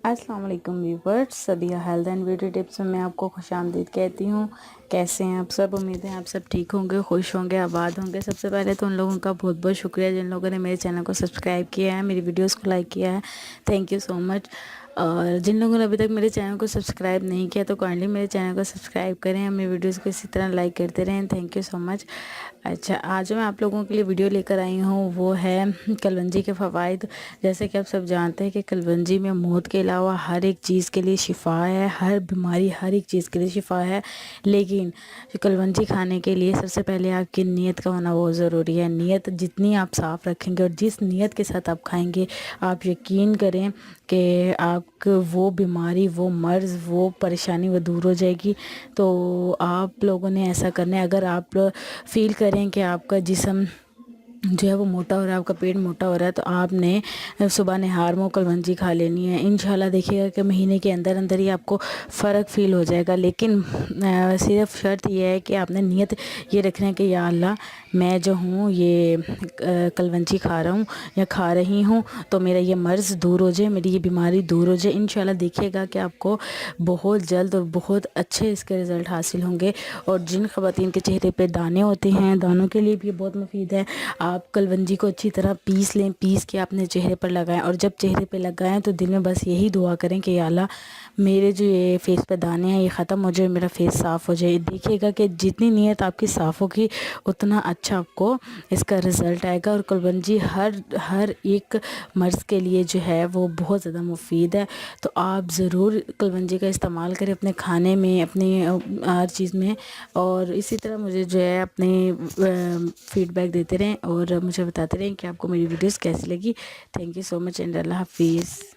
अस्सलाम वालेकुम viewers, Sadiya health and beauty tips में मैं आपको खुशामदीद कहती हूँ। कैसे हैं आप सब? उम्मीद है आप सब ठीक होंगे, खुश होंगे, आबाद होंगे। सबसे पहले तो उन लोगों का बहुत बहुत शुक्रिया जिन लोगों ने मेरे चैनल को सब्सक्राइब किया है, मेरी वीडियोस को लाइक किया है। Thank you so much. और जिन लोगों ने अभी तक मेरे चैनल को सब्सक्राइब नहीं किया तो काइंडली मेरे चैनल को सब्सक्राइब करें, मेरी वीडियोस को इसी तरह लाइक करते रहें। Thank you so much. अच्छा, आज जो मैं आप लोगों के लिए वीडियो लेकर आई हूँ वो है कलवंजी के फ़वाइद। जैसे कि आप सब जानते हैं कि कलवंजी में मौत के अलावा हर एक चीज़ के लिए शिफा है, हर बीमारी हर एक चीज़ के लिए शिफा है। लेकिन कलवंजी खाने के लिए सबसे पहले आपकी नीयत का होना बहुत ज़रूरी है। नीयत जितनी आप साफ़ रखेंगे और जिस नीयत के साथ आप खाएंगे, आप यकीन करें कि आपको वो बीमारी, वो मर्ज़, वो परेशानी वो दूर हो जाएगी। तो आप लोगों ने ऐसा करना है। अगर आप फील करें कि आपका जिस्म जो है वो मोटा हो रहा है, आपका पेट मोटा हो रहा है, तो आपने सुबह निहार में कलवंजी खा लेनी है। इंशाल्लाह देखिएगा कि महीने के अंदर अंदर ही आपको फ़र्क फ़ील हो जाएगा। लेकिन सिर्फ शर्त यह है कि आपने नियत ये रखना है कि या अल्लाह, मैं जो हूँ ये कलवंजी खा रहा हूँ या खा रही हूँ तो मेरा ये मर्ज़ दूर हो जाए, मेरी ये बीमारी दूर हो जाए। इंशाल्लाह देखिएगा कि आपको बहुत जल्द और बहुत अच्छे इसके रिज़ल्ट हासिल होंगे। और जिन ख़वातीन के चेहरे पे दाने होते हैं, दानों के लिए भी बहुत मुफीद है। आप कलवंजी को अच्छी तरह पीस लें, पीस के अपने चेहरे पर लगाएं। और जब चेहरे पे लगाएं तो दिल में बस यही दुआ करें कि या अल्लाह, मेरे जो ये फेस पे दाने हैं ये ख़त्म हो जाए, मेरा फेस साफ़ हो जाए। देखिएगा कि जितनी नीयत आपकी साफ़ होगी उतना अच्छा आपको इसका रिज़ल्ट आएगा। और कलवंजी हर एक मर्ज़ के लिए जो है वो बहुत ज़्यादा मुफीद है। तो आप ज़रूर कलवंजी का इस्तेमाल करें अपने खाने में, अपनी हर चीज़ में। और इसी तरह मुझे जो है अपने फीडबैक देते रहें और मुझे बताते रहें कि आपको मेरी वीडियोस कैसी लगी। Thank you so much and Allah हाफिज़।